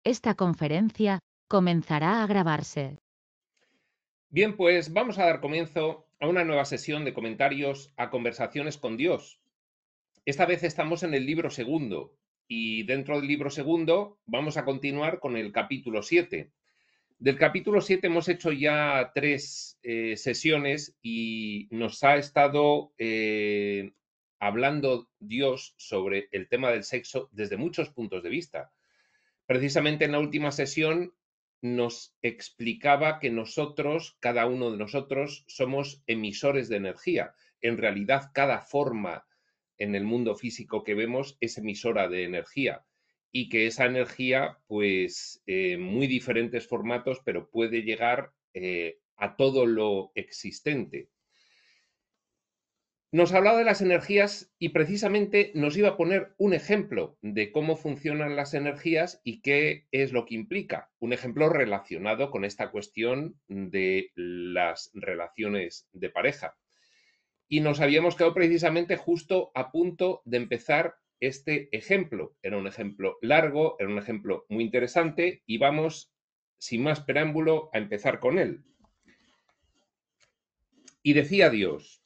Esta conferencia comenzará a grabarse. Bien, pues vamos a dar comienzo a una nueva sesión de comentarios a Conversaciones con Dios. Esta vez estamos en el libro segundo y dentro del libro segundo vamos a continuar con el capítulo 7. Del capítulo 7 hemos hecho ya tres sesiones y nos ha estado hablando Dios sobre el tema del sexo desde muchos puntos de vista. Precisamente en la última sesión nos explicaba que nosotros, cada uno de nosotros, somos emisores de energía. En realidad, cada forma en el mundo físico que vemos es emisora de energía y que esa energía, pues, muy diferentes formatos, pero puede llegar a todo lo existente. Nos hablaba de las energías y precisamente nos iba a poner un ejemplo de cómo funcionan las energías y qué es lo que implica. Un ejemplo relacionado con esta cuestión de las relaciones de pareja. Y nos habíamos quedado precisamente justo a punto de empezar este ejemplo. Era un ejemplo largo, era un ejemplo muy interesante y vamos, sin más preámbulo, a empezar con él. Y decía Dios: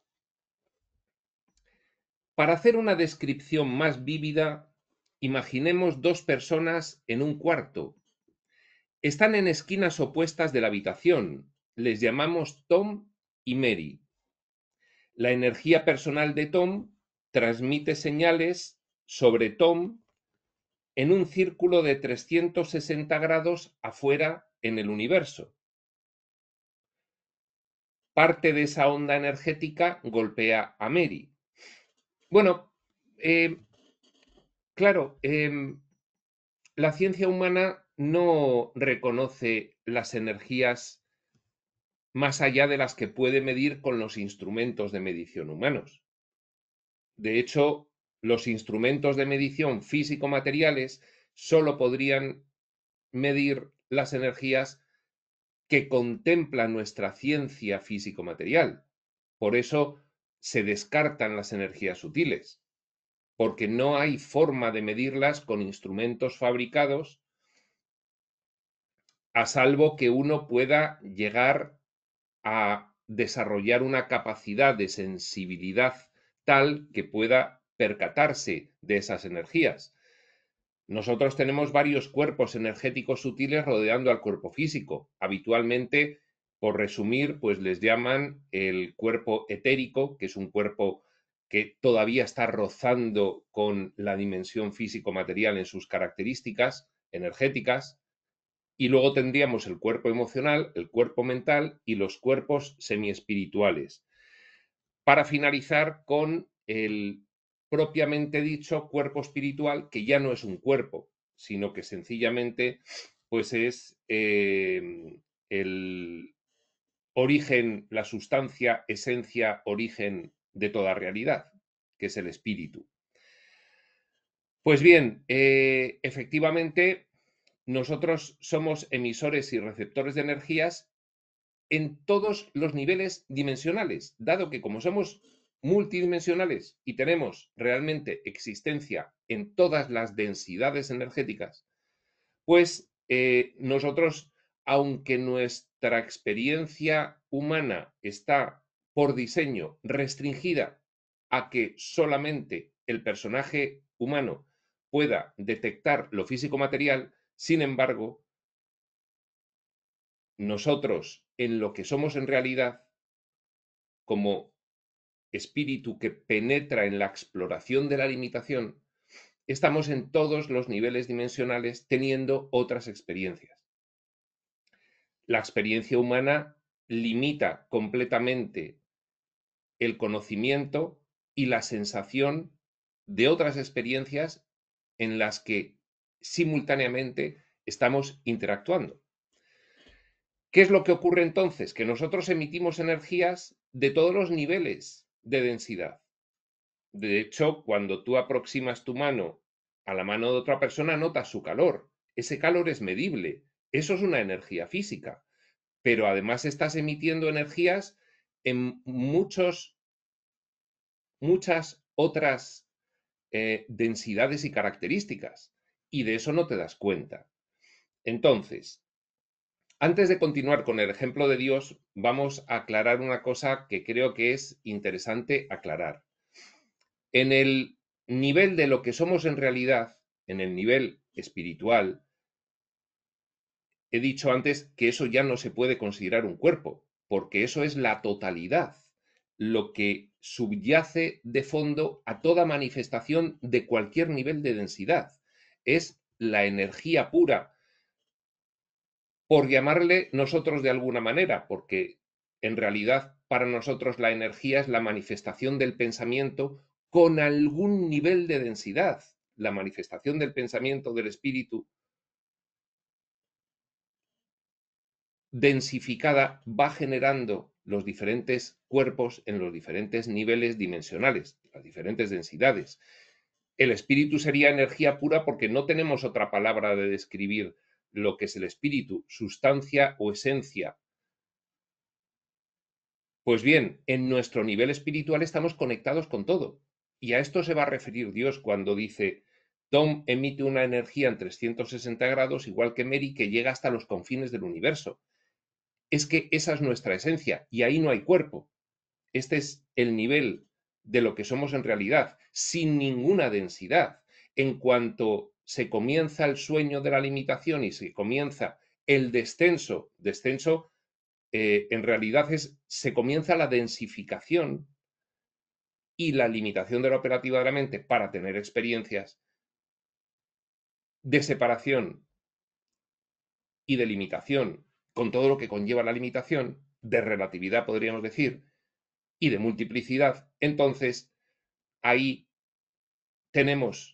para hacer una descripción más vívida, imaginemos dos personas en un cuarto. Están en esquinas opuestas de la habitación. Les llamamos Tom y Mary. La energía personal de Tom transmite señales sobre Tom en un círculo de 360 grados afuera en el universo. Parte de esa onda energética golpea a Mary. Bueno, eh, claro, la ciencia humana no reconoce las energías más allá de las que puede medir con los instrumentos de medición humanos. De hecho, los instrumentos de medición físico-materiales solo podrían medir las energías que contempla nuestra ciencia físico-material. Por eso se descartan las energías sutiles, porque no hay forma de medirlas con instrumentos fabricados, a salvo que uno pueda llegar a desarrollar una capacidad de sensibilidad tal que pueda percatarse de esas energías. Nosotros tenemos varios cuerpos energéticos sutiles rodeando al cuerpo físico. Habitualmente, por resumir, pues les llaman el cuerpo etérico, que es un cuerpo que todavía está rozando con la dimensión físico-material en sus características energéticas. Y luego tendríamos el cuerpo emocional, el cuerpo mental y los cuerpos semiespirituales. Para finalizar con el propiamente dicho cuerpo espiritual, que ya no es un cuerpo, sino que sencillamente pues es el origen, la sustancia, esencia, origen de toda realidad, que es el espíritu. Pues bien, efectivamente, nosotros somos emisores y receptores de energías en todos los niveles dimensionales, dado que como somos multidimensionales y tenemos realmente existencia en todas las densidades energéticas, pues nosotros, aunque nuestra experiencia humana está por diseño restringida a que solamente el personaje humano pueda detectar lo físico material, sin embargo, nosotros en lo que somos en realidad, como espíritu que penetra en la exploración de la limitación, estamos en todos los niveles dimensionales teniendo otras experiencias. La experiencia humana limita completamente el conocimiento y la sensación de otras experiencias en las que simultáneamente estamos interactuando. ¿Qué es lo que ocurre entonces? Que nosotros emitimos energías de todos los niveles de densidad. De hecho, cuando tú aproximas tu mano a la mano de otra persona, notas su calor. Ese calor es medible. Eso es una energía física. Pero además estás emitiendo energías en muchas otras densidades y características. Y de eso no te das cuenta. Entonces, antes de continuar con el ejemplo de Dios, vamos a aclarar una cosa que creo que es interesante aclarar. En el nivel de lo que somos en realidad, en el nivel espiritual, he dicho antes que eso ya no se puede considerar un cuerpo, porque eso es la totalidad, lo que subyace de fondo a toda manifestación de cualquier nivel de densidad. Es la energía pura, por llamarle nosotros de alguna manera, porque en realidad para nosotros la energía es la manifestación del pensamiento con algún nivel de densidad. La manifestación del pensamiento del espíritu densificada va generando los diferentes cuerpos en los diferentes niveles dimensionales, las diferentes densidades. El espíritu sería energía pura porque no tenemos otra palabra de describir lo que es el espíritu, sustancia o esencia. Pues bien, en nuestro nivel espiritual estamos conectados con todo. Y a esto se va a referir Dios cuando dice, Tom emite una energía en 360 grados, igual que Mary, que llega hasta los confines del universo. Es que esa es nuestra esencia y ahí no hay cuerpo. Este es el nivel de lo que somos en realidad, sin ninguna densidad. En cuanto se comienza el sueño de la limitación y se comienza el descenso, en realidad se comienza la densificación y la limitación de la operativa de la mente para tener experiencias de separación y de limitación, con todo lo que conlleva la limitación, de relatividad podríamos decir, y de multiplicidad. Entonces ahí tenemos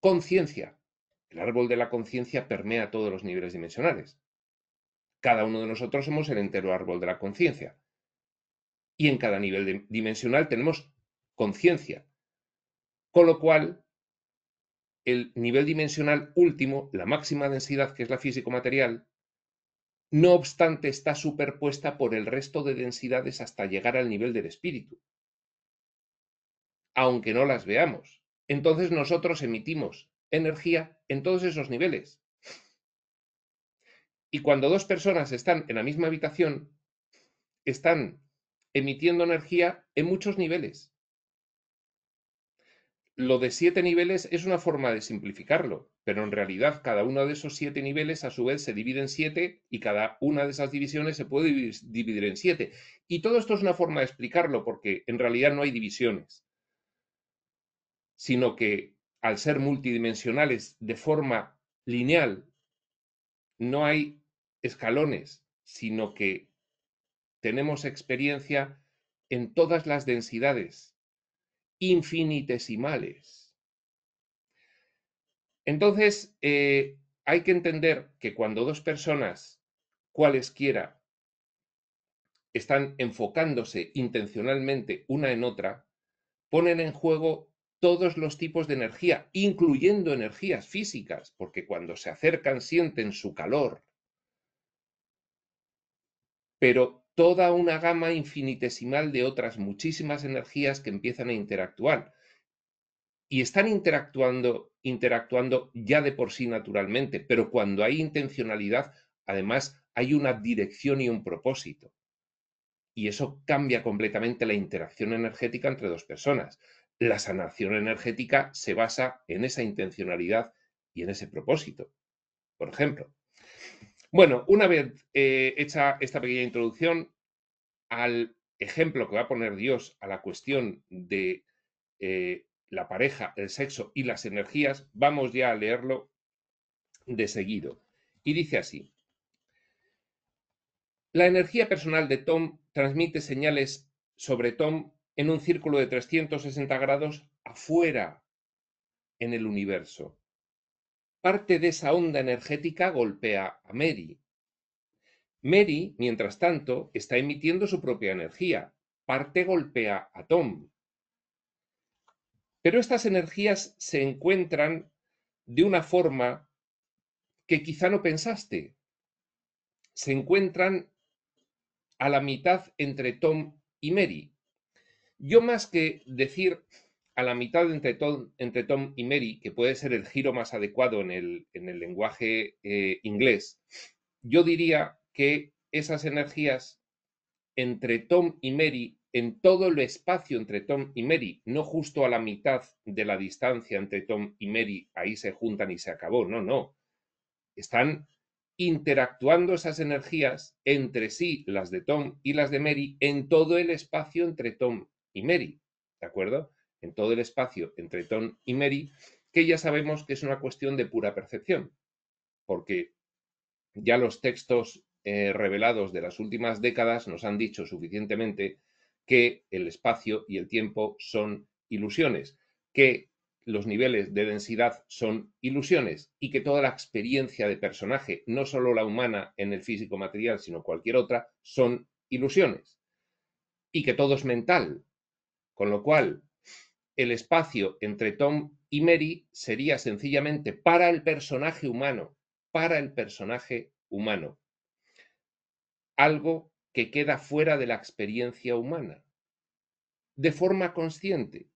conciencia. El árbol de la conciencia permea todos los niveles dimensionales. Cada uno de nosotros somos el entero árbol de la conciencia. Y en cada nivel dimensional tenemos conciencia. Con lo cual, el nivel dimensional último, la máxima densidad, que es la físico-material, no obstante está superpuesta por el resto de densidades hasta llegar al nivel del espíritu, aunque no las veamos. Entonces nosotros emitimos energía en todos esos niveles. Y cuando dos personas están en la misma habitación, están emitiendo energía en muchos niveles. Lo de 7 niveles es una forma de simplificarlo, pero en realidad cada uno de esos 7 niveles a su vez se divide en 7 y cada una de esas divisiones se puede dividir en 7. Y todo esto es una forma de explicarlo porque en realidad no hay divisiones, sino que al ser multidimensionales de forma lineal, no hay escalones, sino que tenemos experiencia en todas las densidades infinitesimales. Entonces, hay que entender que cuando dos personas, cualesquiera, están enfocándose intencionalmente una en otra, ponen en juego todos los tipos de energía, incluyendo energías físicas, porque cuando se acercan sienten su calor, pero toda una gama infinitesimal de otras muchísimas energías que empiezan a interactuar. Y están interactuando ya de por sí naturalmente, pero cuando hay intencionalidad, además hay una dirección y un propósito. Y eso cambia completamente la interacción energética entre dos personas. La sanación energética se basa en esa intencionalidad y en ese propósito, por ejemplo. Bueno, una vez hecha esta pequeña introducción al ejemplo que va a poner Dios a la cuestión de la pareja, el sexo y las energías, vamos ya a leerlo de seguido. Y dice así: la energía personal de Tom transmite señales sobre Tom en un círculo de 360 grados afuera en el universo. Parte de esa onda energética golpea a Mary. Mary, mientras tanto, está emitiendo su propia energía. Parte golpea a Tom. Pero estas energías se encuentran de una forma que quizá no pensaste. Se encuentran a la mitad entre Tom y Mary. Yo más que decir a la mitad entre Tom y Mary, que puede ser el giro más adecuado en el lenguaje inglés, yo diría que esas energías entre Tom y Mary, en todo el espacio entre Tom y Mary, no justo a la mitad de la distancia entre Tom y Mary, ahí se juntan y se acabó, no, no. Están interactuando esas energías entre sí, las de Tom y las de Mary, en todo el espacio entre Tom y Mary, ¿de acuerdo? En todo el espacio entre Tom y Mary, que ya sabemos que es una cuestión de pura percepción, porque ya los textos revelados de las últimas décadas nos han dicho suficientemente que el espacio y el tiempo son ilusiones, que los niveles de densidad son ilusiones y que toda la experiencia de personaje, no solo la humana en el físico material, sino cualquier otra, son ilusiones. Y que todo es mental, con lo cual el espacio entre Tom y Mary sería sencillamente para el personaje humano, algo que queda fuera de la experiencia humana, de forma consciente.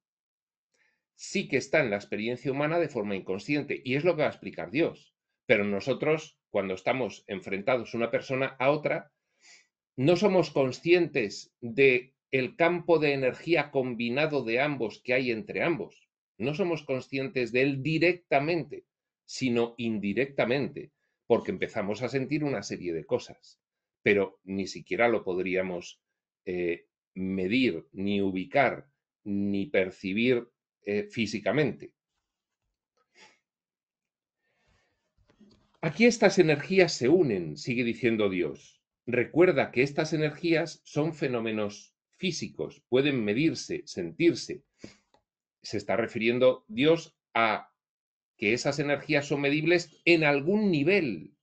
Sí que está en la experiencia humana de forma inconsciente, y es lo que va a explicar Dios. Pero nosotros, cuando estamos enfrentados una persona a otra, no somos conscientes de el campo de energía combinado de ambos que hay entre ambos. No somos conscientes de él directamente, sino indirectamente, porque empezamos a sentir una serie de cosas, pero ni siquiera lo podríamos medir, ni ubicar, ni percibir físicamente. Aquí estas energías se unen, sigue diciendo Dios. Recuerda que estas energías son fenómenos físicos, pueden medirse, sentirse. Se está refiriendo Dios a que esas energías son medibles en algún nivel,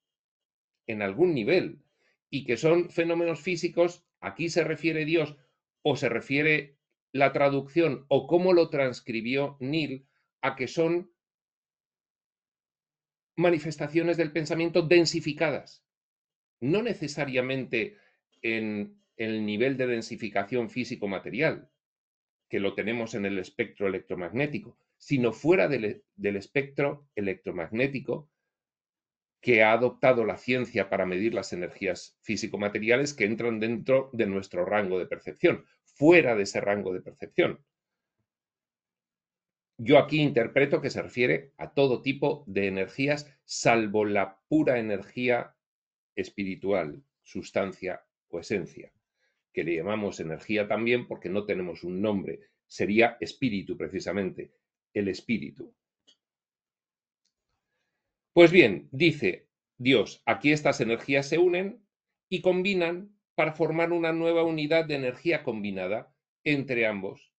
y que son fenómenos físicos. Aquí se refiere Dios o se refiere la traducción o cómo lo transcribió Neil a que son manifestaciones del pensamiento densificadas, no necesariamente en el nivel de densificación físico-material, que lo tenemos en el espectro electromagnético, sino fuera del espectro electromagnético que ha adoptado la ciencia para medir las energías físico-materiales que entran dentro de nuestro rango de percepción, fuera de ese rango de percepción. Yo aquí interpreto que se refiere a todo tipo de energías, salvo la pura energía espiritual, sustancia o esencia, que le llamamos energía también porque no tenemos un nombre, sería espíritu precisamente, el espíritu. Pues bien, dice Dios, aquí estas energías se unen y combinan para formar una nueva unidad de energía combinada entre ambos.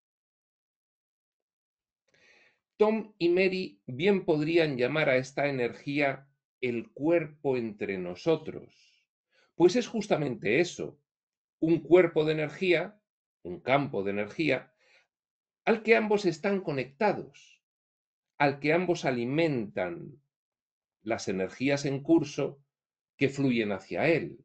Tom y Mary bien podrían llamar a esta energía el cuerpo entre nosotros, pues es justamente eso, un cuerpo de energía, un campo de energía, al que ambos están conectados, al que ambos alimentan las energías en curso que fluyen hacia él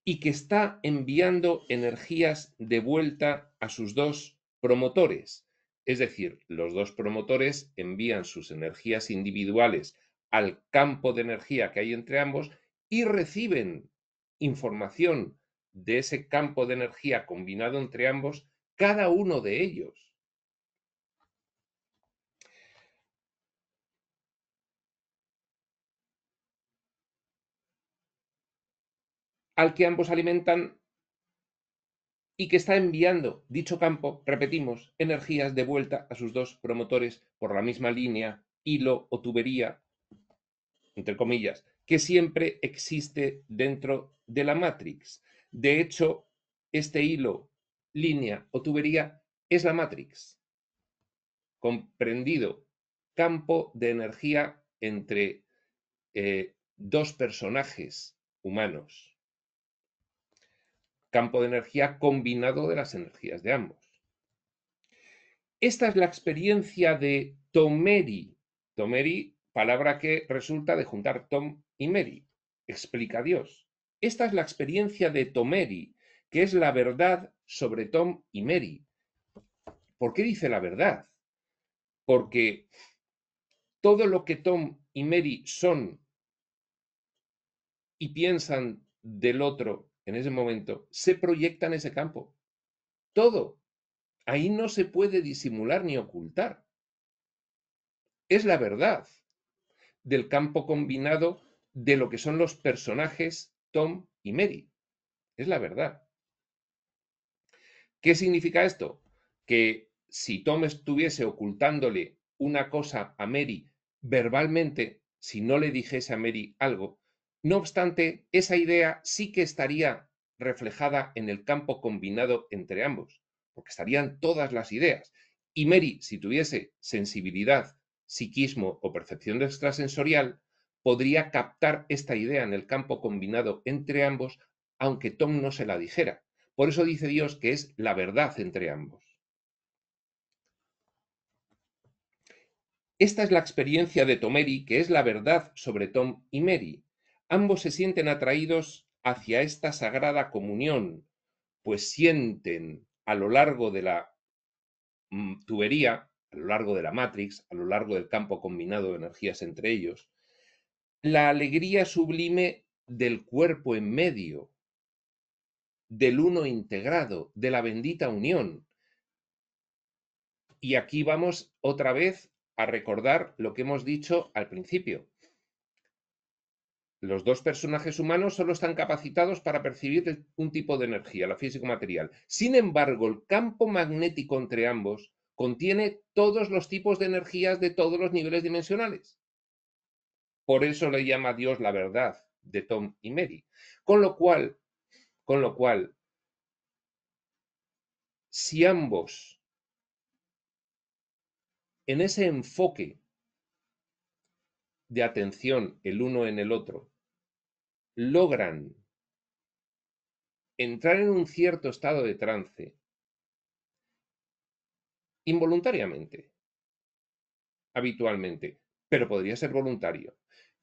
y que está enviando energías de vuelta a sus dos promotores. Es decir, los dos promotores envían sus energías individuales al campo de energía que hay entre ambos y reciben información de ese campo de energía combinado entre ambos, cada uno de ellos. Al que ambos alimentan y que está enviando dicho campo, repetimos, energías de vuelta a sus dos promotores por la misma línea, hilo o tubería, entre comillas, que siempre existe dentro de la Matrix. De hecho, este hilo, línea o tubería es la Matrix, comprendido, campo de energía entre dos personajes humanos, campo de energía combinado de las energías de ambos. Esta es la experiencia de Tomeri. Tomeri, palabra que resulta de juntar Tom y Mary. Explica Dios. Esta es la experiencia de Tomeri, que es la verdad sobre Tom y Mary. ¿Por qué dice la verdad? porque todo lo que Tom y Mary son y piensan del otro en ese momento se proyecta en ese campo. Todo. Ahí no se puede disimular ni ocultar. Es la verdad del campo combinado de lo que son los personajes Tom y Mary. Es la verdad. ¿Qué significa esto? Que si Tom estuviese ocultándole una cosa a Mary verbalmente, si no le dijese a Mary algo, no obstante, esa idea sí que estaría reflejada en el campo combinado entre ambos, porque estarían todas las ideas. Y Mary, si tuviese sensibilidad, psiquismo o percepción extrasensorial, podría captar esta idea en el campo combinado entre ambos, aunque Tom no se la dijera. Por eso dice Dios que es la verdad entre ambos. Esta es la experiencia de Tomeri, que es la verdad sobre Tom y Mary. Ambos se sienten atraídos hacia esta sagrada comunión, pues sienten a lo largo de la tubería, a lo largo de la matrix, a lo largo del campo combinado de energías entre ellos, la alegría sublime del cuerpo en medio, del uno integrado, de la bendita unión. Y aquí vamos otra vez a recordar lo que hemos dicho al principio. Los dos personajes humanos solo están capacitados para percibir un tipo de energía, la físico-material. Sin embargo, el campo magnético entre ambos contiene todos los tipos de energías de todos los niveles dimensionales. Por eso le llama a Dios la verdad de Tom y Mary. Con lo cual, si ambos, en ese enfoque de atención el uno en el otro, logran entrar en un cierto estado de trance, involuntariamente, habitualmente, pero podría ser voluntario,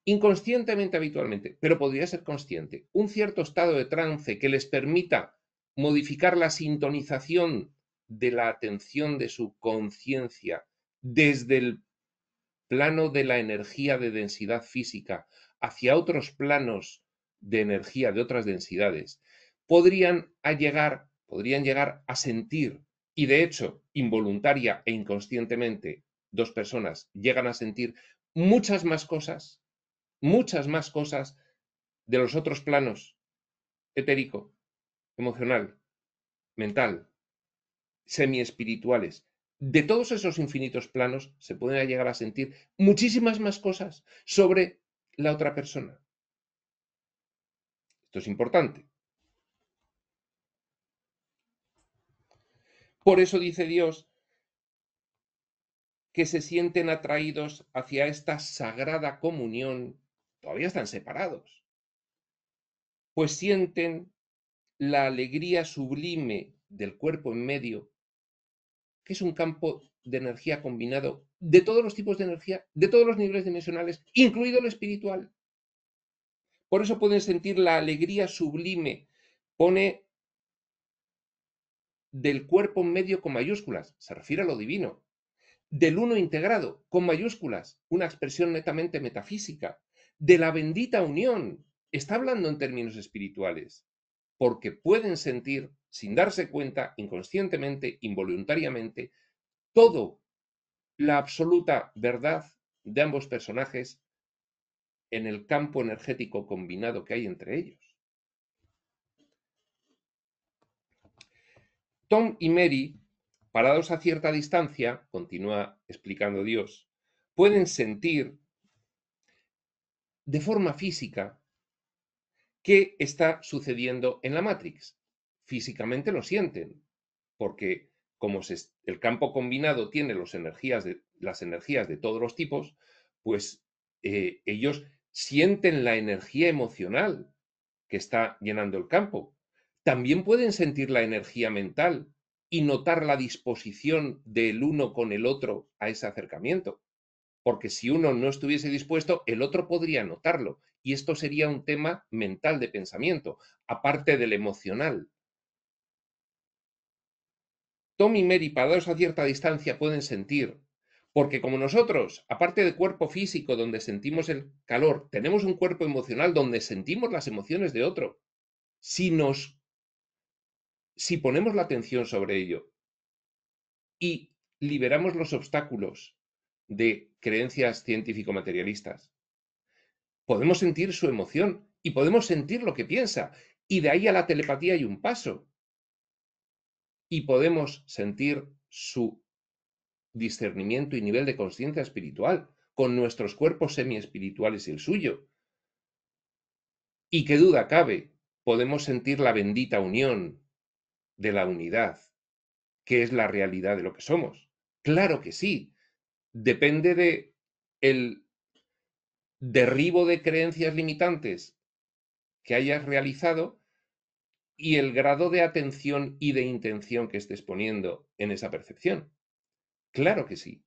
inconscientemente habitualmente, pero podría ser consciente, un cierto estado de trance que les permita modificar la sintonización de la atención de su conciencia desde el plano de la energía de densidad física hacia otros planos de energía de otras densidades, podrían llegar a sentir, y de hecho, involuntaria e inconscientemente, dos personas llegan a sentir muchas más cosas de los otros planos, etérico, emocional, mental, semi-espirituales. De todos esos infinitos planos se pueden llegar a sentir muchísimas más cosas sobre la otra persona. Esto es importante. Por eso dice Dios que se sienten atraídos hacia esta sagrada comunión. Todavía están separados, pues sienten la alegría sublime del cuerpo en medio, que es un campo de energía combinado de todos los tipos de energía, de todos los niveles dimensionales, incluido el espiritual. Por eso pueden sentir la alegría sublime. Pone del cuerpo en medio con mayúsculas, se refiere a lo divino. Del uno integrado con mayúsculas, una expresión netamente metafísica. De la bendita unión, está hablando en términos espirituales, porque pueden sentir, sin darse cuenta, inconscientemente, involuntariamente, todo la absoluta verdad de ambos personajes en el campo energético combinado que hay entre ellos. Tom y Mary, parados a cierta distancia, continúa explicando Dios, pueden sentir de forma física qué está sucediendo en la Matrix. Físicamente lo sienten, porque como el campo combinado tiene las energías de todos los tipos, pues ellos sienten la energía emocional que está llenando el campo. También pueden sentir la energía mental y notar la disposición del uno con el otro a ese acercamiento. Porque si uno no estuviese dispuesto, el otro podría notarlo. Y esto sería un tema mental de pensamiento, aparte del emocional. Tom y Mary, parados a cierta distancia, pueden sentir Porque como nosotros, aparte de cuerpo físico donde sentimos el calor, tenemos un cuerpo emocional donde sentimos las emociones de otro. Si ponemos la atención sobre ello y liberamos los obstáculos de creencias científico-materialistas, podemos sentir su emoción y podemos sentir lo que piensa. Y de ahí a la telepatía hay un paso. Y podemos sentir su discernimiento y nivel de conciencia espiritual con nuestros cuerpos semi-espirituales y el suyo. Y qué duda cabe, podemos sentir la bendita unión de la unidad, que es la realidad de lo que somos. Claro que sí. Depende de el derribo de creencias limitantes que hayas realizado y el grado de atención y de intención que estés poniendo en esa percepción. Claro que sí.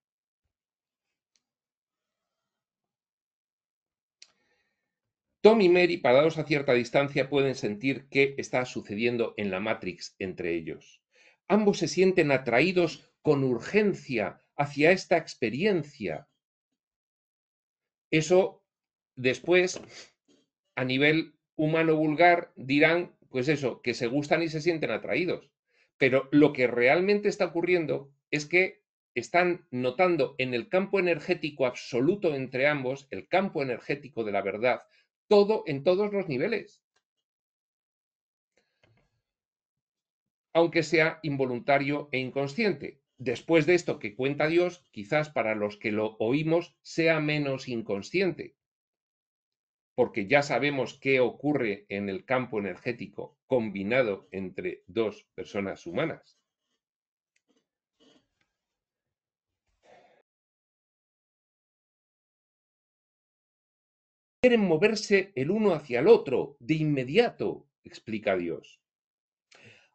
Tom y Mary, parados a cierta distancia, pueden sentir qué está sucediendo en la Matrix entre ellos. Ambos se sienten atraídos con urgencia hacia esta experiencia. Eso después, a nivel humano vulgar, dirán, pues eso, que se gustan y se sienten atraídos. Pero lo que realmente está ocurriendo es que están notando en el campo energético absoluto entre ambos, el campo energético de la verdad, todo en todos los niveles. Aunque sea involuntario e inconsciente. Después de esto que cuenta Dios, quizás para los que lo oímos sea menos inconsciente, porque ya sabemos qué ocurre en el campo energético combinado entre dos personas humanas. Quieren moverse el uno hacia el otro de inmediato, explica Dios.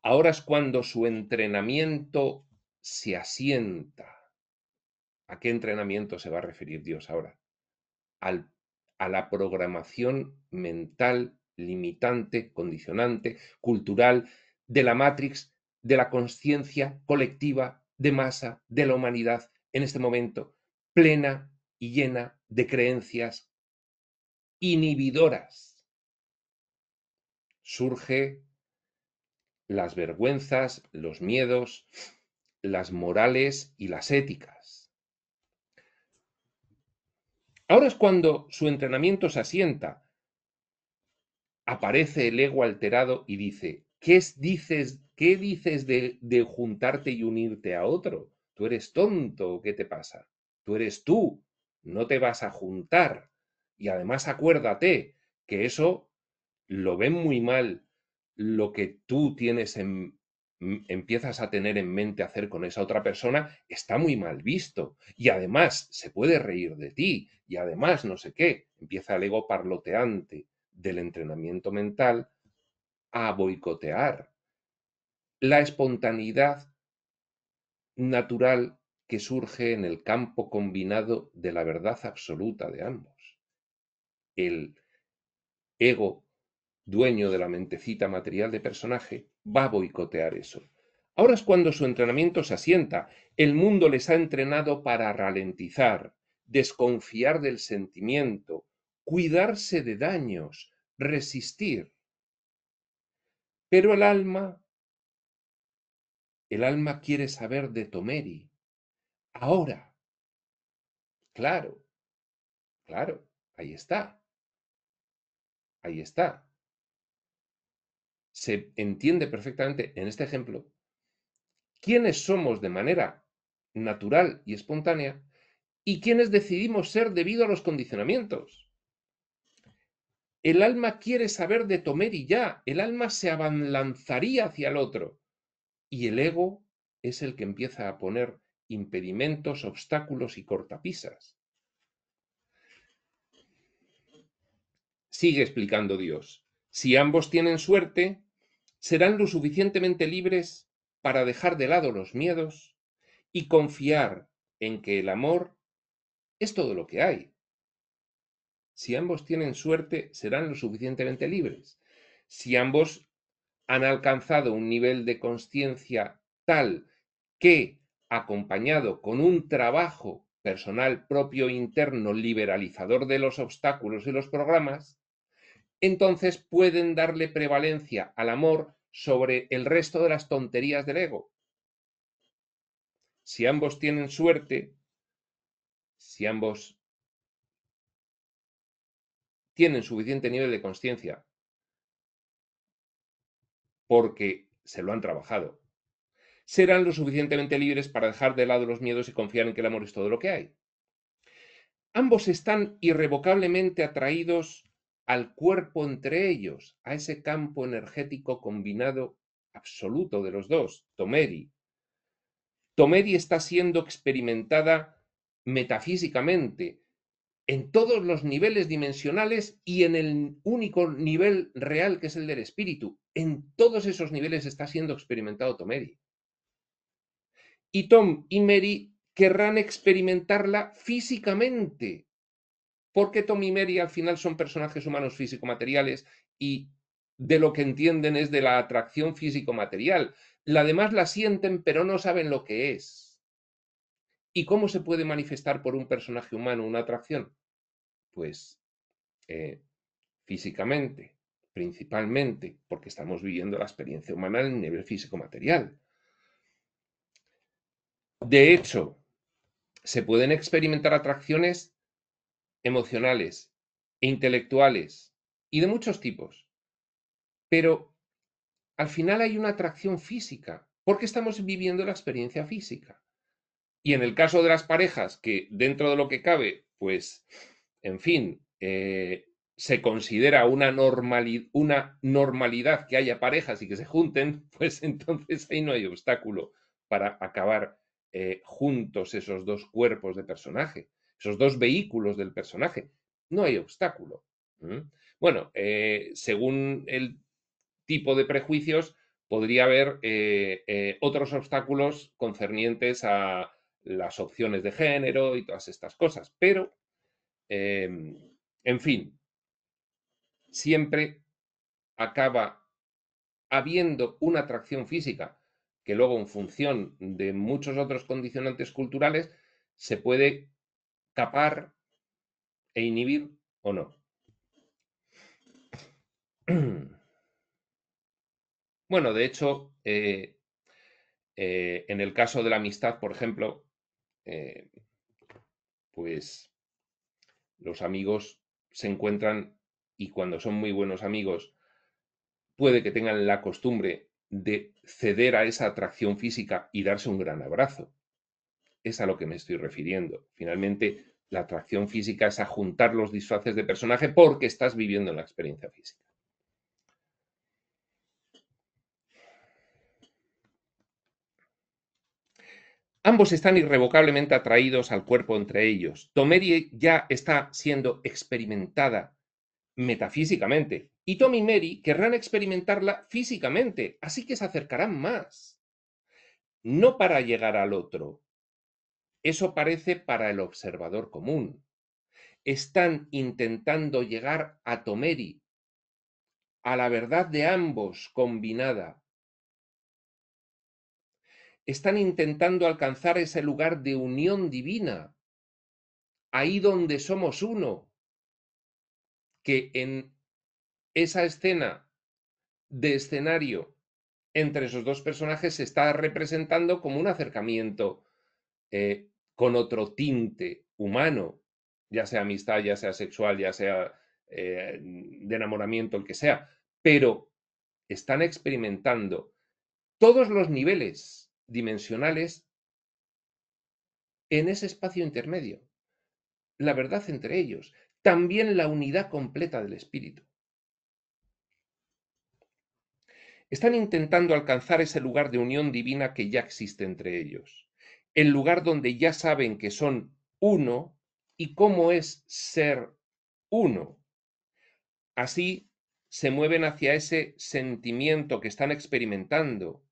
Ahora es cuando su entrenamiento se asienta. ¿A qué entrenamiento se va a referir Dios ahora? A la programación mental limitante, condicionante, cultural, de la Matrix, de la conciencia colectiva, de masa, de la humanidad, en este momento, plena y llena de creencias inhibidoras. Surge las vergüenzas, los miedos, las morales y las éticas. Ahora es cuando su entrenamiento se asienta. Aparece el ego alterado y dice, ¿qué dices de juntarte y unirte a otro? ¿Tú eres tonto? ¿Qué te pasa? Tú eres tú, no te vas a juntar. Y además acuérdate que eso lo ven muy mal, lo que tú empiezas a tener en mente hacer con esa otra persona está muy mal visto. Y además se puede reír de ti. Y además no sé qué. Empieza el ego parloteante del entrenamiento mental a boicotear la espontaneidad natural que surge en el campo combinado de la verdad absoluta de ambos. El ego, dueño de la mentecita material de personaje, va a boicotear eso. Ahora es cuando su entrenamiento se asienta. El mundo les ha entrenado para ralentizar, desconfiar del sentimiento, cuidarse de daños, resistir. Pero el alma quiere saber de Tomeri. Ahora. Claro, claro, ahí está. Ahí está. Se entiende perfectamente en este ejemplo quiénes somos de manera natural y espontánea y quiénes decidimos ser debido a los condicionamientos. El alma quiere saber de Tomeri ya, el alma se abalanzaría hacia el otro y el ego es el que empieza a poner impedimentos, obstáculos y cortapisas. Sigue explicando Dios. Si ambos tienen suerte, serán lo suficientemente libres para dejar de lado los miedos y confiar en que el amor es todo lo que hay. Si ambos tienen suerte, serán lo suficientemente libres. Si ambos han alcanzado un nivel de conciencia tal que, acompañado con un trabajo personal propio interno liberalizador de los obstáculos y los programas, entonces pueden darle prevalencia al amor sobre el resto de las tonterías del ego. Si ambos tienen suerte, si ambos tienen suficiente nivel de consciencia porque se lo han trabajado, serán lo suficientemente libres para dejar de lado los miedos y confiar en que el amor es todo lo que hay. Ambos están irrevocablemente atraídos al cuerpo entre ellos, a ese campo energético combinado absoluto de los dos, Tomeri. Tomeri está siendo experimentada metafísicamente en todos los niveles dimensionales y en el único nivel real que es el del espíritu. En todos esos niveles está siendo experimentado Tomeri. Y Tom y Mary querrán experimentarla físicamente, porque Tom y Mary al final son personajes humanos físico-materiales y de lo que entienden es de la atracción físico-material. La demás la sienten, pero no saben lo que es. ¿Y cómo se puede manifestar por un personaje humano una atracción? Pues físicamente, principalmente, porque estamos viviendo la experiencia humana en el nivel físico-material. De hecho, se pueden experimentar atracciones emocionales, intelectuales y de muchos tipos, pero al final hay una atracción física, porque estamos viviendo la experiencia física. Y en el caso de las parejas, que dentro de lo que cabe, pues, en fin, se considera una normalidad que haya parejas y que se junten, pues entonces ahí no hay obstáculo para acabar juntos esos dos cuerpos de personaje, esos dos vehículos del personaje. No hay obstáculo. Bueno, según el tipo de prejuicios, podría haber otros obstáculos concernientes a las opciones de género y todas estas cosas, pero, en fin, siempre acaba habiendo una atracción física que luego, en función de muchos otros condicionantes culturales, se puede capar e inhibir o no. Bueno, de hecho, en el caso de la amistad, por ejemplo, pues los amigos se encuentran y cuando son muy buenos amigos, puede que tengan la costumbre de ceder a esa atracción física y darse un gran abrazo. Es a lo que me estoy refiriendo. Finalmente, la atracción física es a juntar los disfraces de personaje porque estás viviendo en la experiencia física. Ambos están irrevocablemente atraídos al cuerpo entre ellos. Tomeri ya está siendo experimentada metafísicamente y Tom y Mary querrán experimentarla físicamente, así que se acercarán más. No para llegar al otro. Eso parece para el observador común. Están intentando llegar a Tomeri, a la verdad de ambos combinada. Están intentando alcanzar ese lugar de unión divina, ahí donde somos uno, que en esa escena de escenario entre esos dos personajes se está representando como un acercamiento con otro tinte humano, ya sea amistad, ya sea sexual, ya sea de enamoramiento, el que sea, pero están experimentando todos los niveles dimensionales en ese espacio intermedio, la verdad entre ellos, también la unidad completa del espíritu. Están intentando alcanzar ese lugar de unión divina que ya existe entre ellos, el lugar donde ya saben que son uno y cómo es ser uno. Así se mueven hacia ese sentimiento que están experimentando.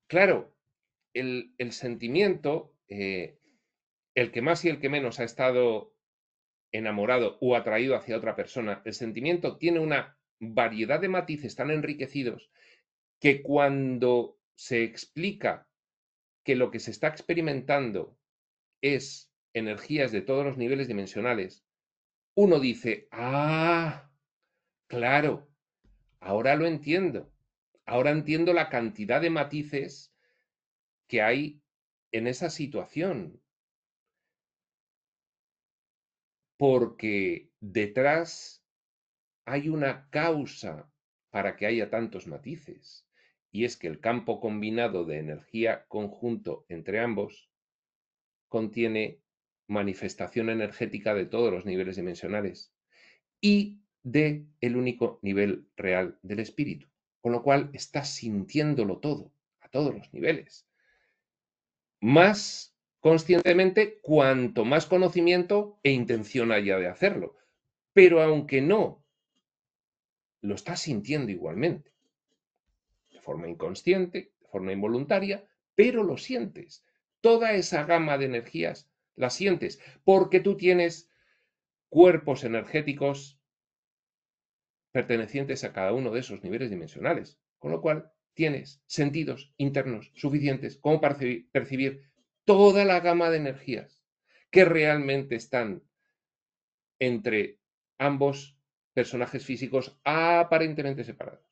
Claro, el sentimiento, el que más y el que menos ha estado enamorado o atraído hacia otra persona, el sentimiento tiene una variedad de matices tan enriquecidos que cuando se explica que lo que se está experimentando es energías de todos los niveles dimensionales, uno dice, ah, claro, ahora lo entiendo. Ahora entiendo la cantidad de matices que hay en esa situación, porque detrás hay una causa para que haya tantos matices, y es que el campo combinado de energía conjunto entre ambos contiene manifestación energética de todos los niveles dimensionales y de el único nivel real del espíritu, con lo cual estás sintiéndolo todo, a todos los niveles. Más conscientemente, cuanto más conocimiento e intención haya de hacerlo. Pero aunque no, lo estás sintiendo igualmente, de forma inconsciente, de forma involuntaria, pero lo sientes. Toda esa gama de energías la sientes, porque tú tienes cuerpos energéticos pertenecientes a cada uno de esos niveles dimensionales, con lo cual tienes sentidos internos suficientes como para percibir toda la gama de energías que realmente están entre ambos personajes físicos aparentemente separados.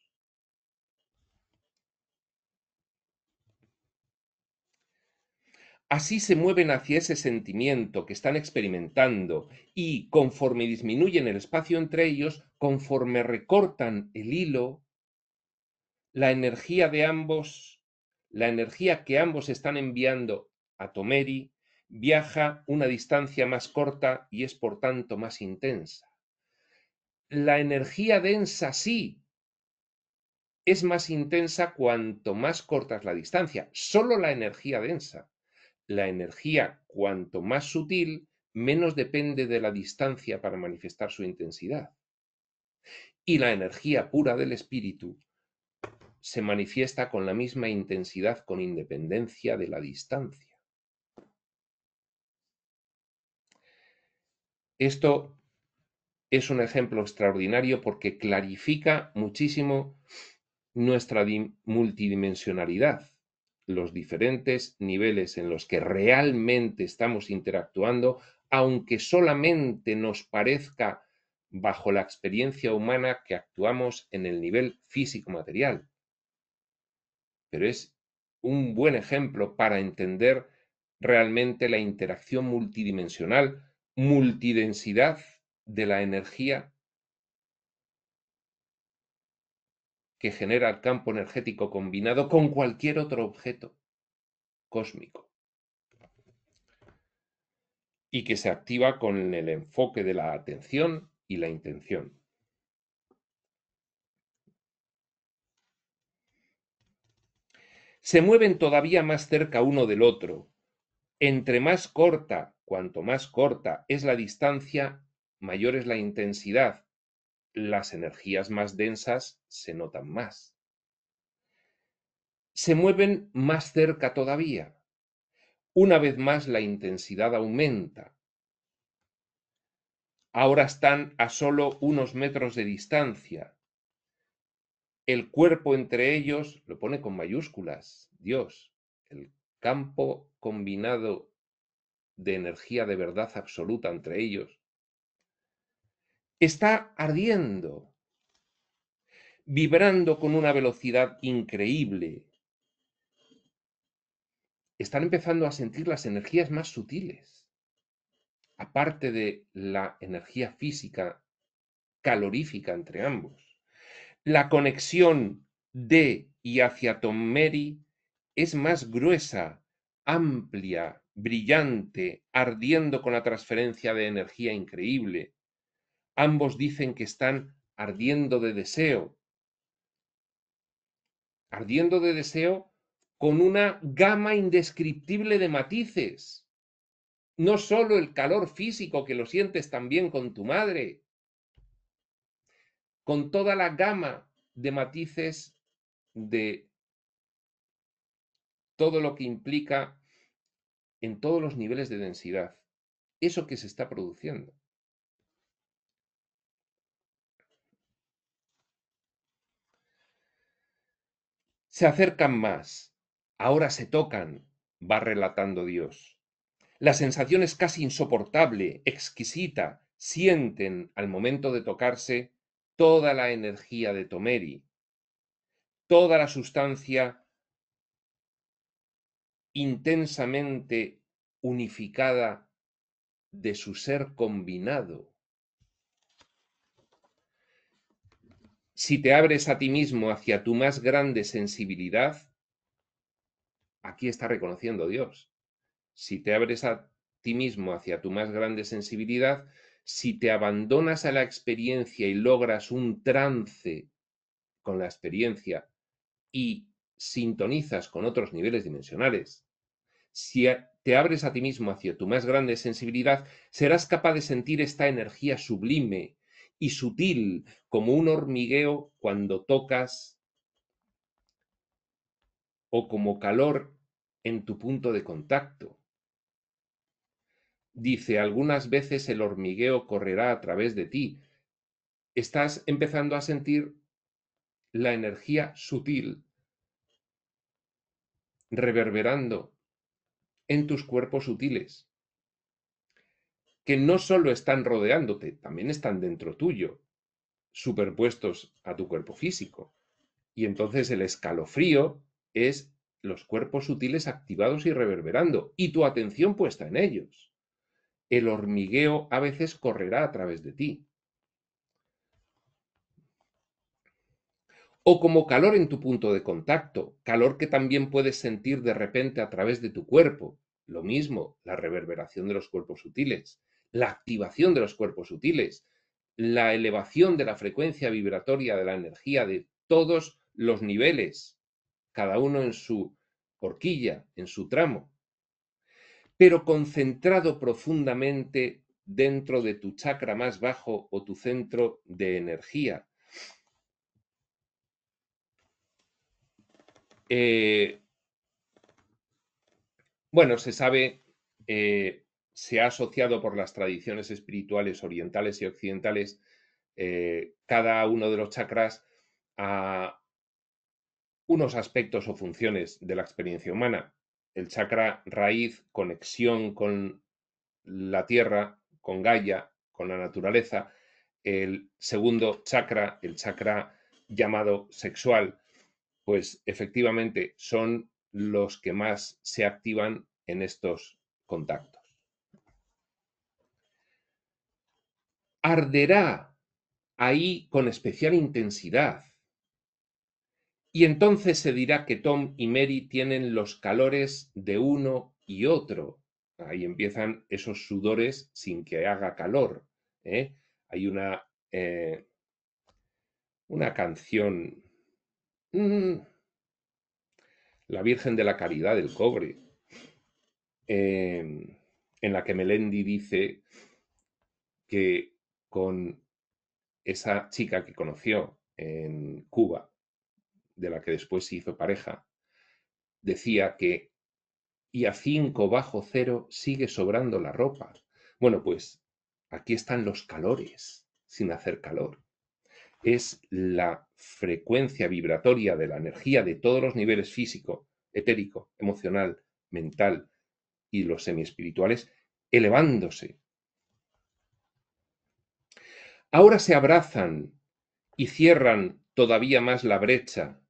Así se mueven hacia ese sentimiento que están experimentando y conforme disminuyen el espacio entre ellos, conforme recortan el hilo, la energía de ambos, la energía que ambos están enviando a Tomeri, viaja una distancia más corta y es por tanto más intensa. La energía densa sí es más intensa cuanto más corta es la distancia, solo la energía densa. La energía cuanto más sutil, menos depende de la distancia para manifestar su intensidad. Y la energía pura del espíritu se manifiesta con la misma intensidad con independencia de la distancia. Esto es un ejemplo extraordinario porque clarifica muchísimo nuestra multidimensionalidad, los diferentes niveles en los que realmente estamos interactuando, aunque solamente nos parezca bajo la experiencia humana que actuamos en el nivel físico-material. Pero es un buen ejemplo para entender realmente la interacción multidimensional, multidensidad de la energía que genera el campo energético combinado con cualquier otro objeto cósmico y que se activa con el enfoque de la atención y la intención. Se mueven todavía más cerca uno del otro. Entre más corta, cuanto más corta es la distancia, mayor es la intensidad. Las energías más densas se notan más. Se mueven más cerca todavía. Una vez más la intensidad aumenta. Ahora están a solo unos metros de distancia. El cuerpo entre ellos, lo pone con mayúsculas, Dios, el campo combinado de energía de verdad absoluta entre ellos, está ardiendo, vibrando con una velocidad increíble. Están empezando a sentir las energías más sutiles, aparte de la energía física calorífica entre ambos. La conexión de y hacia Tommeri es más gruesa, amplia, brillante, ardiendo con la transferencia de energía increíble. Ambos dicen que están ardiendo de deseo con una gama indescriptible de matices. No solo el calor físico que lo sientes también con tu madre, con toda la gama de matices de todo lo que implica en todos los niveles de densidad, eso que se está produciendo. Se acercan más, ahora se tocan, va relatando Dios. La sensación es casi insoportable, exquisita. Sienten al momento de tocarse toda la energía de Tomeri, toda la sustancia intensamente unificada de su ser combinado. Si te abres a ti mismo hacia tu más grande sensibilidad, aquí está reconociendo Dios. Si te abres a ti mismo hacia tu más grande sensibilidad, si te abandonas a la experiencia y logras un trance con la experiencia y sintonizas con otros niveles dimensionales, si te abres a ti mismo hacia tu más grande sensibilidad, serás capaz de sentir esta energía sublime y sutil como un hormigueo cuando tocas o como calor en tu punto de contacto. Dice, algunas veces el hormigueo correrá a través de ti. Estás empezando a sentir la energía sutil reverberando en tus cuerpos sutiles, que no solo están rodeándote, también están dentro tuyo, superpuestos a tu cuerpo físico. Y entonces el escalofrío es los cuerpos sutiles activados y reverberando, y tu atención puesta en ellos. El hormigueo a veces correrá a través de ti. O como calor en tu punto de contacto, calor que también puedes sentir de repente a través de tu cuerpo. Lo mismo, la reverberación de los cuerpos sutiles, la activación de los cuerpos sutiles, la elevación de la frecuencia vibratoria de la energía de todos los niveles, cada uno en su horquilla, en su tramo, pero concentrado profundamente dentro de tu chakra más bajo o tu centro de energía. Bueno, se sabe, se ha asociado por las tradiciones espirituales orientales y occidentales cada uno de los chakras a unos aspectos o funciones de la experiencia humana. El chakra raíz, conexión con la tierra, con Gaia, con la naturaleza. El segundo chakra, el chakra llamado sexual, pues efectivamente son los que más se activan en estos contactos. Arderá ahí con especial intensidad. Y entonces se dirá que Tom y Mary tienen los calores de uno y otro. Ahí empiezan esos sudores sin que haga calor. Hay una canción, La Virgen de la Caridad del Cobre, en la que Melendi dice que con esa chica que conoció en Cuba, de la que después se hizo pareja, decía que y a 5 bajo cero sigue sobrando la ropa. Bueno, pues aquí están los calores sin hacer calor. Es la frecuencia vibratoria de la energía de todos los niveles físico, etérico, emocional, mental y los semiespirituales elevándose. Ahora se abrazan y cierran todavía más la brecha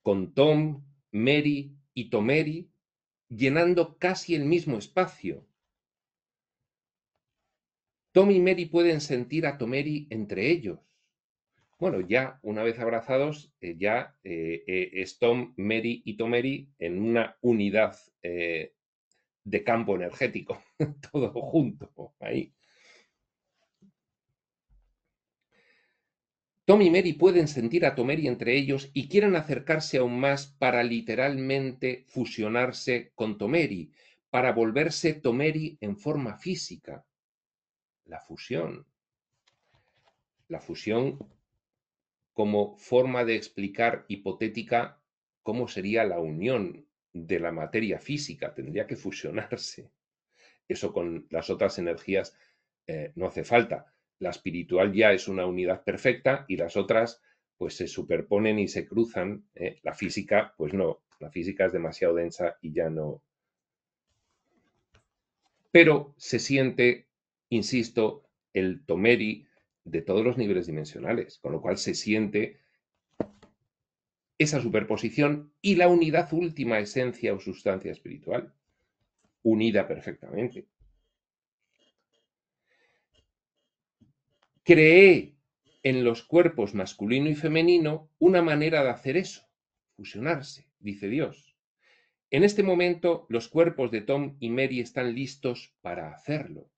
con Tom, Mary y Tomeri llenando casi el mismo espacio. Tom y Mary pueden sentir a Tomeri entre ellos. Bueno, ya una vez abrazados, es Tom, Mary y Tomeri en una unidad de campo energético, todo junto ahí. Tom y Mary pueden sentir a Tomeri entre ellos y quieren acercarse aún más para literalmente fusionarse con Tomeri, para volverse Tomeri en forma física. La fusión. La fusión como forma de explicar hipotética cómo sería la unión de la materia física. Tendría que fusionarse. Eso con las otras energías no hace falta. La espiritual ya es una unidad perfecta y las otras pues se superponen y se cruzan. La física, pues no. La física es demasiado densa y ya no pero se siente, insisto, el tomeri de todos los niveles dimensionales, con lo cual se siente esa superposición y la unidad última, esencia o sustancia espiritual, unida perfectamente. Creé en los cuerpos masculino y femenino una manera de hacer eso, fusionarse, dice Dios. En este momento, los cuerpos de Tom y Mary están listos para hacerlo.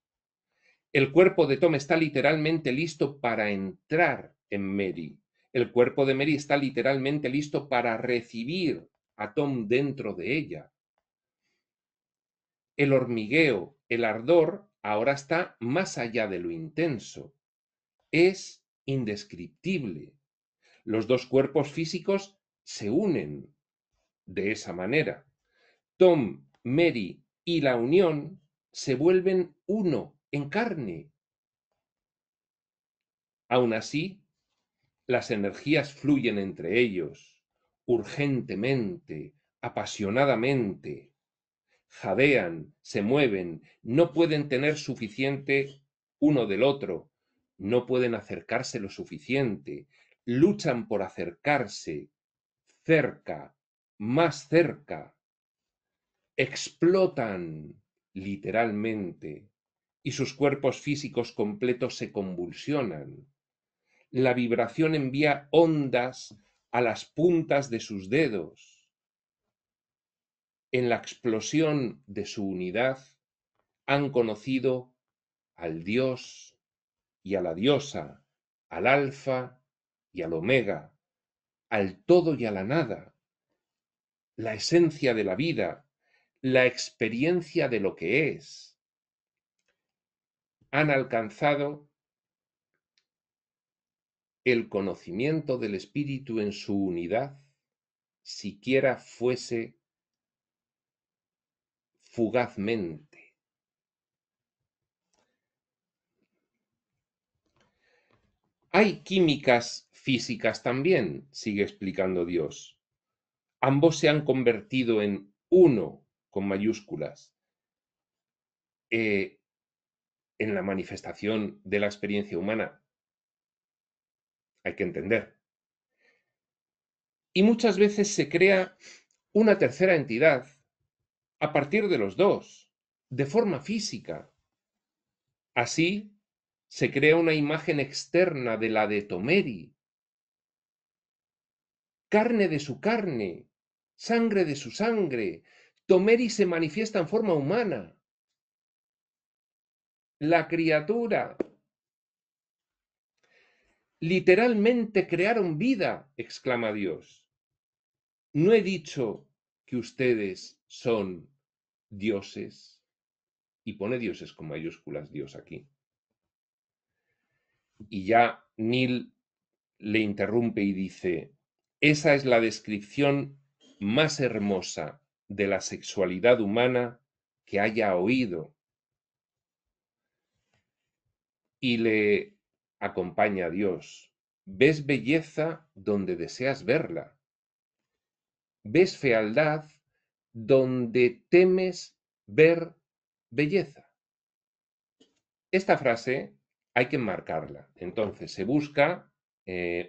El cuerpo de Tom está literalmente listo para entrar en Mary. El cuerpo de Mary está literalmente listo para recibir a Tom dentro de ella. El hormigueo, el ardor, ahora está más allá de lo intenso. Es indescriptible. Los dos cuerpos físicos se unen de esa manera. Tom, Mary y la unión se vuelven uno en carne. Aún así, las energías fluyen entre ellos, urgentemente, apasionadamente. Jadean, se mueven, no pueden tener suficiente uno del otro, no pueden acercarse lo suficiente, luchan por acercarse cerca, más cerca, explotan literalmente y sus cuerpos físicos completos se convulsionan. La vibración envía ondas a las puntas de sus dedos. En la explosión de su unidad han conocido al Dios y a la diosa, al alfa y al omega, al todo y a la nada, la esencia de la vida, la experiencia de lo que es. Han alcanzado el conocimiento del espíritu en su unidad, siquiera fuese fugazmente. Hay químicas físicas también, sigue explicando Dios. Ambos se han convertido en uno, con mayúsculas, en la manifestación de la experiencia humana. Hay que entender. Y muchas veces se crea una tercera entidad a partir de los dos, de forma física. Así se crea una imagen externa de la de Tomeri, carne de su carne, sangre de su sangre. Tomeri se manifiesta en forma humana. La criatura. Literalmente crearon vida, exclama Dios. ¿No he dicho que ustedes son dioses? Y pone dioses con mayúsculas Dios aquí. Y ya Neil le interrumpe y dice, esa es la descripción más hermosa de la sexualidad humana que haya oído. Y le acompaña a Dios. Ves belleza donde deseas verla. Ves fealdad donde temes ver belleza. Esta frase hay que enmarcarla. Entonces se busca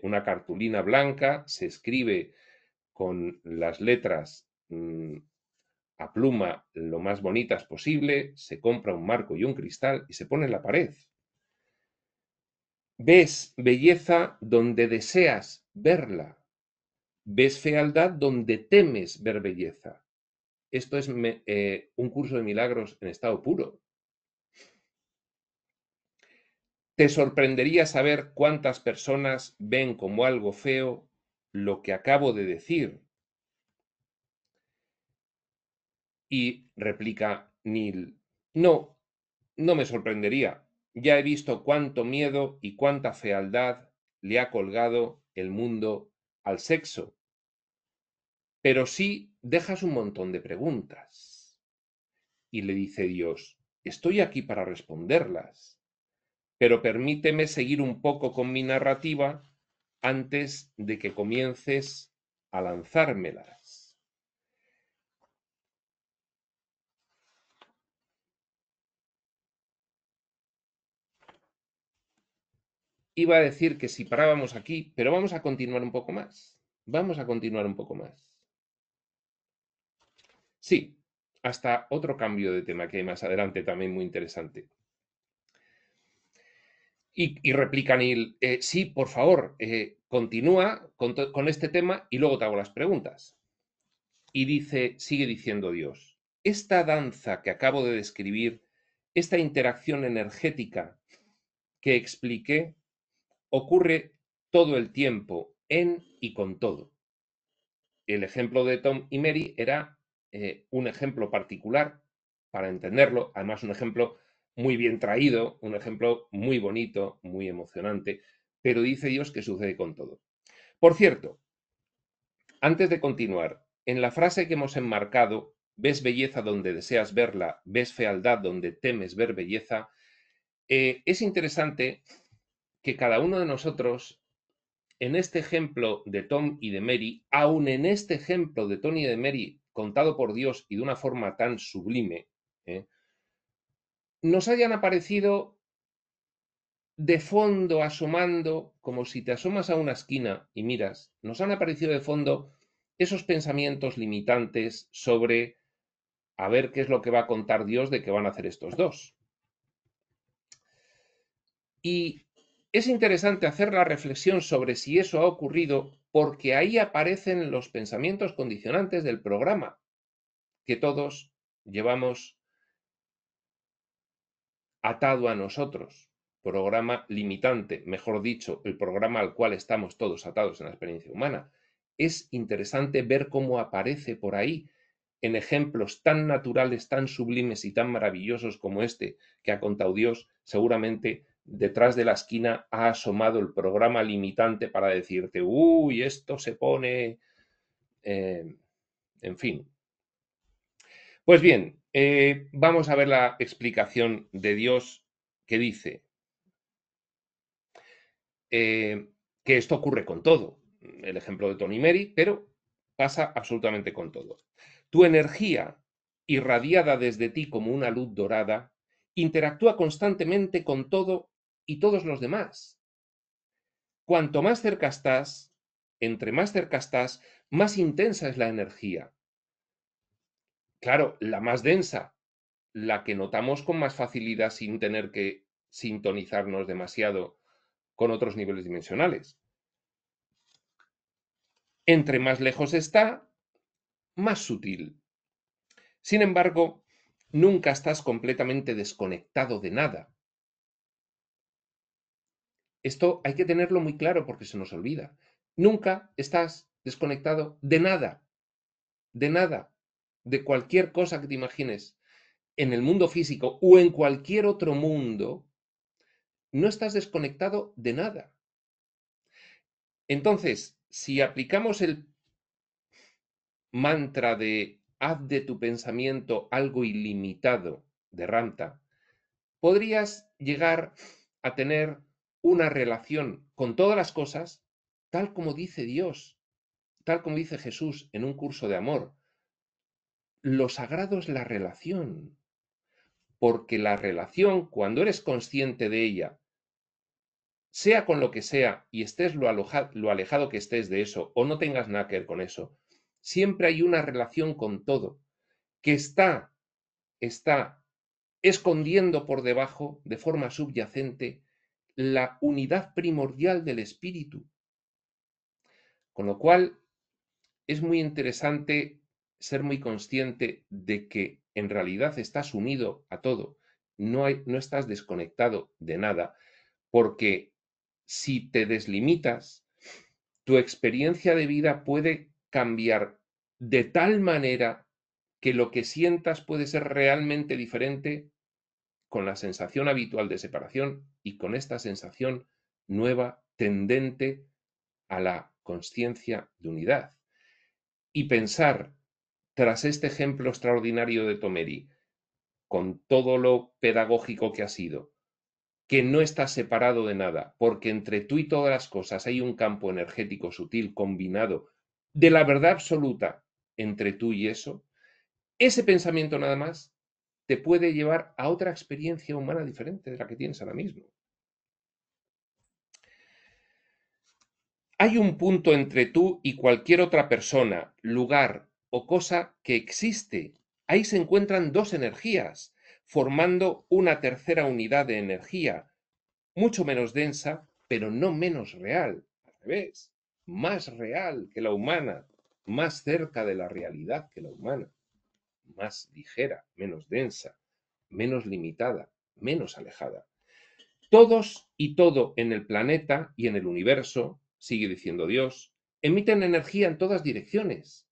una cartulina blanca, se escribe con las letras a pluma lo más bonitas posible, se compra un marco y un cristal y se pone en la pared. Ves belleza donde deseas verla. Ves fealdad donde temes ver belleza. Esto es un curso de milagros en estado puro. Te sorprendería saber cuántas personas ven como algo feo lo que acabo de decir. Y replica Neil, no, no me sorprendería. Ya he visto cuánto miedo y cuánta fealdad le ha colgado el mundo al sexo. Pero sí dejas un montón de preguntas. Y le dice Dios, estoy aquí para responderlas, pero permíteme seguir un poco con mi narrativa antes de que comiences a lanzármelas. iba a decir que si parábamos aquí, pero vamos a continuar un poco más. Vamos a continuar un poco más. Sí, hasta otro cambio de tema que hay más adelante también muy interesante. Y replica Neil, sí, por favor, continúa con este tema y luego te hago las preguntas. Y dice, sigue diciendo Dios, esta danza que acabo de describir, esta interacción energética que expliqué, ocurre todo el tiempo, en y con todo. El ejemplo de Tom y Mary era un ejemplo particular para entenderlo, además un ejemplo muy bien traído, un ejemplo muy bonito, muy emocionante, pero dice Dios que sucede con todo. Por cierto, antes de continuar, en la frase que hemos enmarcado, ves belleza donde deseas verla, ves fealdad donde temes ver belleza, es interesante que cada uno de nosotros, en este ejemplo de Tom y de Mary, aun en este ejemplo de Tom y de Mary, contado por Dios y de una forma tan sublime, nos hayan aparecido de fondo, asomando, como si te asomas a una esquina y miras, nos han aparecido de fondo esos pensamientos limitantes sobre a ver qué es lo que va a contar Dios de qué van a hacer estos dos. Y es interesante hacer la reflexión sobre si eso ha ocurrido porque ahí aparecen los pensamientos condicionantes del programa que todos llevamos atado a nosotros. Programa limitante, mejor dicho, el programa al cual estamos todos atados en la experiencia humana. Es interesante ver cómo aparece por ahí en ejemplos tan naturales, tan sublimes y tan maravillosos como este que ha contado Dios. Seguramente detrás de la esquina ha asomado el programa limitante para decirte, uy, esto se pone, en fin. Pues bien, vamos a ver la explicación de Dios que dice que esto ocurre con todo. El ejemplo de Tony Mary, pero pasa absolutamente con todo. Tu energía, irradiada desde ti como una luz dorada, interactúa constantemente con todo y todos los demás. Cuanto más cerca estás, entre más cerca estás, más intensa es la energía. Claro, la más densa, la que notamos con más facilidad sin tener que sintonizarnos demasiado con otros niveles dimensionales. Entre más lejos está, más sutil. Sin embargo, nunca estás completamente desconectado de nada. Esto hay que tenerlo muy claro porque se nos olvida. Nunca estás desconectado de nada, de cualquier cosa que te imagines en el mundo físico o en cualquier otro mundo, no estás desconectado de nada. Entonces, si aplicamos el mantra de haz de tu pensamiento algo ilimitado de Ramtha, podrías llegar a tener una relación con todas las cosas tal como dice Dios, tal como dice Jesús en un curso de amor. Lo sagrado es la relación, porque la relación, cuando eres consciente de ella, sea con lo que sea y estés lo alejado que estés de eso o no tengas nada que ver con eso, siempre hay una relación con todo que está escondiendo por debajo, de forma subyacente, la unidad primordial del espíritu. Con lo cual, es muy interesante ser muy consciente de que en realidad estás unido a todo, no estás desconectado de nada, porque si te deslimitas, tu experiencia de vida puede cambiar de tal manera que lo que sientas puede ser realmente diferente con la sensación habitual de separación y con esta sensación nueva tendente a la consciencia de unidad. Y pensar, tras este ejemplo extraordinario de Tomeri, con todo lo pedagógico que ha sido, que no estás separado de nada, porque entre tú y todas las cosas hay un campo energético sutil combinado de la verdad absoluta entre tú y eso, ese pensamiento nada más te puede llevar a otra experiencia humana diferente de la que tienes ahora mismo. Hay un punto entre tú y cualquier otra persona, lugar o cosa que existe. Ahí se encuentran dos energías, formando una tercera unidad de energía, mucho menos densa, pero no menos real. Al revés, más real que la humana, más cerca de la realidad que la humana, más ligera, menos densa, menos limitada, menos alejada. Todos y todo en el planeta y en el universo, sigue diciendo Dios, emiten energía en todas direcciones.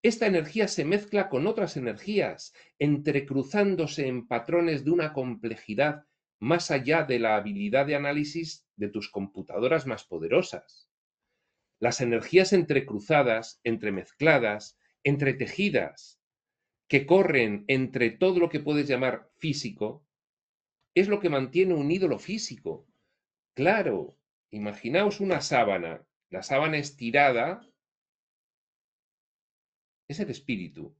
Esta energía se mezcla con otras energías, entrecruzándose en patrones de una complejidad más allá de la habilidad de análisis de tus computadoras más poderosas. Las energías entrecruzadas, entremezcladas, entretejidas, que corren entre todo lo que puedes llamar físico, es lo que mantiene unido lo físico. Claro, imaginaos una sábana. La sábana estirada es el espíritu.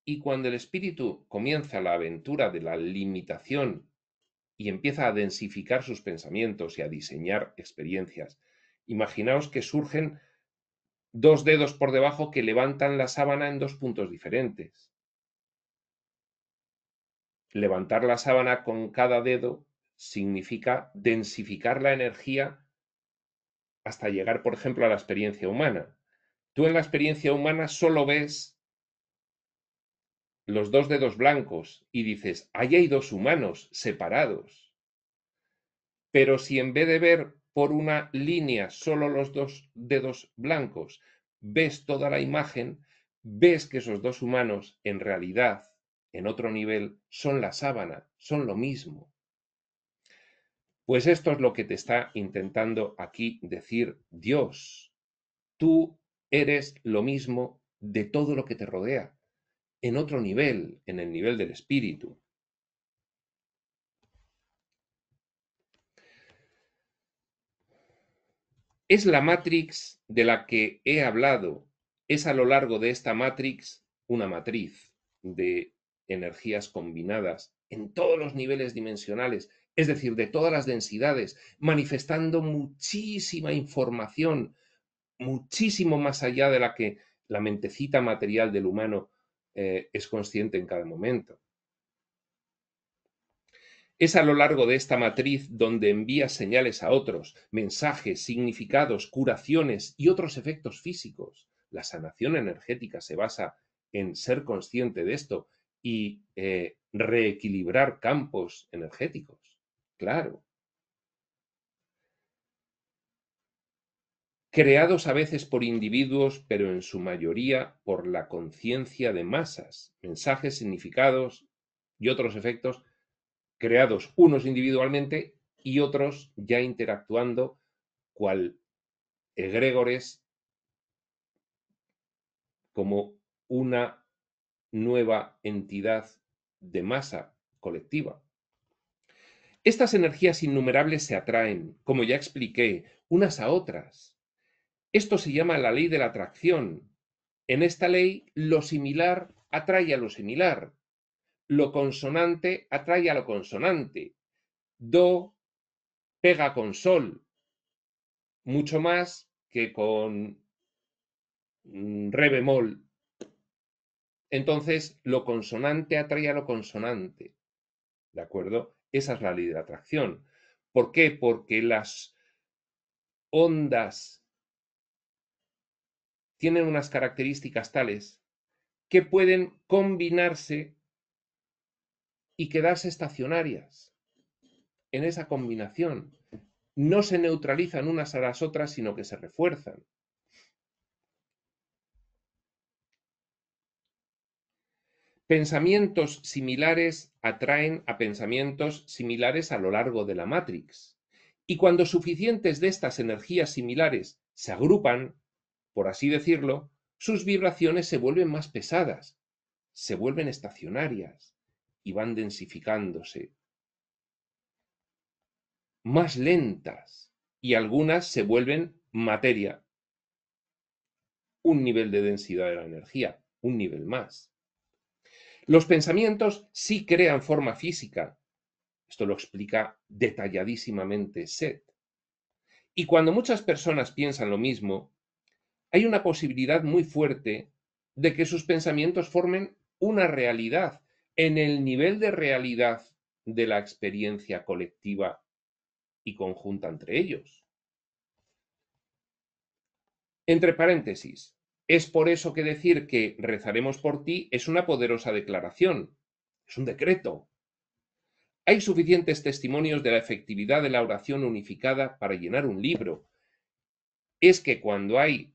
Y cuando el espíritu comienza la aventura de la limitación y empieza a densificar sus pensamientos y a diseñar experiencias, imaginaos que surgen dos dedos por debajo que levantan la sábana en dos puntos diferentes. Levantar la sábana con cada dedo significa densificar la energía hasta llegar, por ejemplo, a la experiencia humana. Tú en la experiencia humana solo ves los dos dedos blancos y dices, ahí hay dos humanos separados. Pero si en vez de ver por una línea solo los dos dedos blancos, ves toda la imagen, ves que esos dos humanos en realidad, en otro nivel, son la sábana, son lo mismo. Pues esto es lo que te está intentando aquí decir Dios. Tú eres lo mismo de todo lo que te rodea, en otro nivel, en el nivel del espíritu. Es la Matrix de la que he hablado. Es a lo largo de esta Matrix una matriz de energías combinadas en todos los niveles dimensionales, es decir, de todas las densidades, manifestando muchísima información, muchísimo más allá de la que la mentecita material del humano es consciente en cada momento. Es a lo largo de esta matriz donde envía señales a otros, mensajes, significados, curaciones y otros efectos físicos. La sanación energética se basa en ser consciente de esto y reequilibrar campos energéticos. Claro. Creados a veces por individuos, pero en su mayoría por la conciencia de masas, mensajes, significados y otros efectos creados unos individualmente y otros ya interactuando cual egregores como una nueva entidad de masa colectiva. Estas energías innumerables se atraen, como ya expliqué, unas a otras. Esto se llama la ley de la atracción. En esta ley, lo similar atrae a lo similar. Lo consonante atrae a lo consonante. Do pega con sol, mucho más que con re bemol. Entonces, lo consonante atrae a lo consonante, ¿de acuerdo? Esa es la ley de la atracción. ¿Por qué? Porque las ondas tienen unas características tales que pueden combinarse y quedarse estacionarias en esa combinación. No se neutralizan unas a las otras, sino que se refuerzan. Pensamientos similares atraen a pensamientos similares a lo largo de la Matrix. Y cuando suficientes de estas energías similares se agrupan, por así decirlo, sus vibraciones se vuelven más pesadas, se vuelven estacionarias y van densificándose, más lentas, y algunas se vuelven materia, un nivel de densidad de la energía, un nivel más. Los pensamientos sí crean forma física. Esto lo explica detalladísimamente Seth. Y cuando muchas personas piensan lo mismo, hay una posibilidad muy fuerte de que sus pensamientos formen una realidad en el nivel de realidad de la experiencia colectiva y conjunta entre ellos. Entre paréntesis, es por eso que decir que rezaremos por ti es una poderosa declaración, es un decreto. Hay suficientes testimonios de la efectividad de la oración unificada para llenar un libro. Es que cuando hay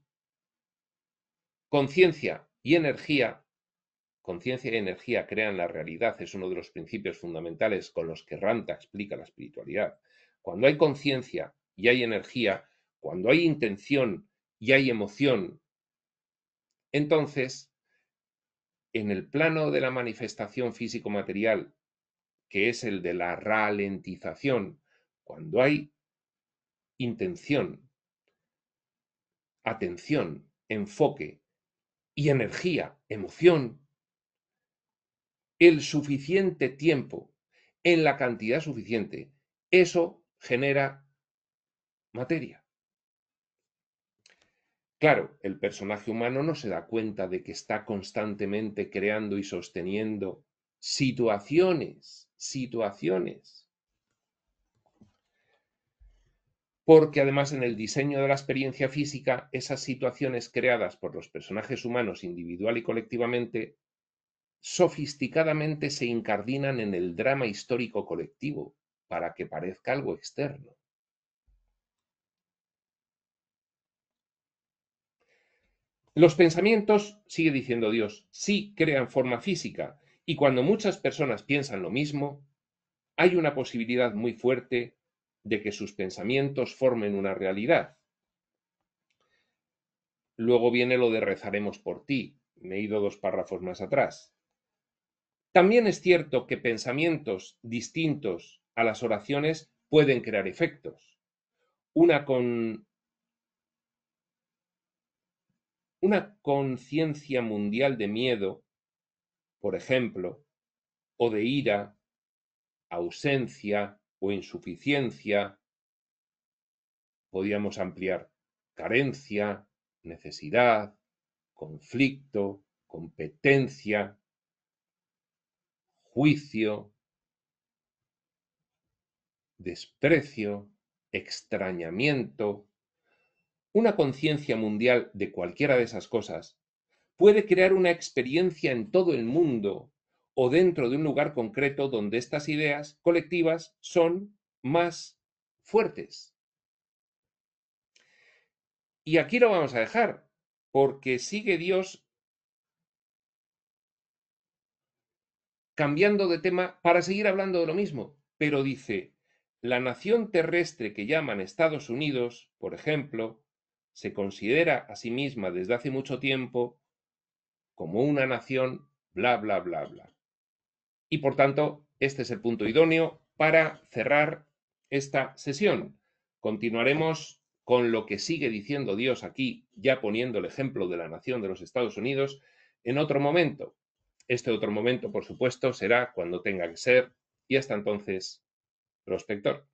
conciencia y energía crean la realidad, es uno de los principios fundamentales con los que Ranta explica la espiritualidad. Cuando hay conciencia y hay energía, cuando hay intención y hay emoción, entonces, en el plano de la manifestación físico-material, que es el de la ralentización, cuando hay intención, atención, enfoque y energía, emoción, el suficiente tiempo, en la cantidad suficiente, eso genera materia. Claro, el personaje humano no se da cuenta de que está constantemente creando y sosteniendo situaciones. Porque además en el diseño de la experiencia física, esas situaciones creadas por los personajes humanos individual y colectivamente, sofisticadamente se incardinan en el drama histórico colectivo para que parezca algo externo. Los pensamientos, sigue diciendo Dios, sí crean forma física, y cuando muchas personas piensan lo mismo, hay una posibilidad muy fuerte de que sus pensamientos formen una realidad. Luego viene lo de rezaremos por ti. Me he ido 2 párrafos más atrás. También es cierto que pensamientos distintos a las oraciones pueden crear efectos. Una conciencia mundial de miedo, por ejemplo, o de ira, ausencia o insuficiencia, podríamos ampliar carencia, necesidad, conflicto, competencia, juicio, desprecio, extrañamiento. Una conciencia mundial de cualquiera de esas cosas puede crear una experiencia en todo el mundo o dentro de un lugar concreto donde estas ideas colectivas son más fuertes. Y aquí lo vamos a dejar, porque sigue Dios cambiando de tema para seguir hablando de lo mismo, pero dice, la nación terrestre que llaman Estados Unidos, por ejemplo, se considera a sí misma desde hace mucho tiempo como una nación bla, bla, bla, bla. Y por tanto, este es el punto idóneo para cerrar esta sesión. Continuaremos con lo que sigue diciendo Dios aquí, ya poniendo el ejemplo de la nación de los Estados Unidos, en otro momento. Este otro momento, por supuesto, será cuando tenga que ser, y hasta entonces, prospector.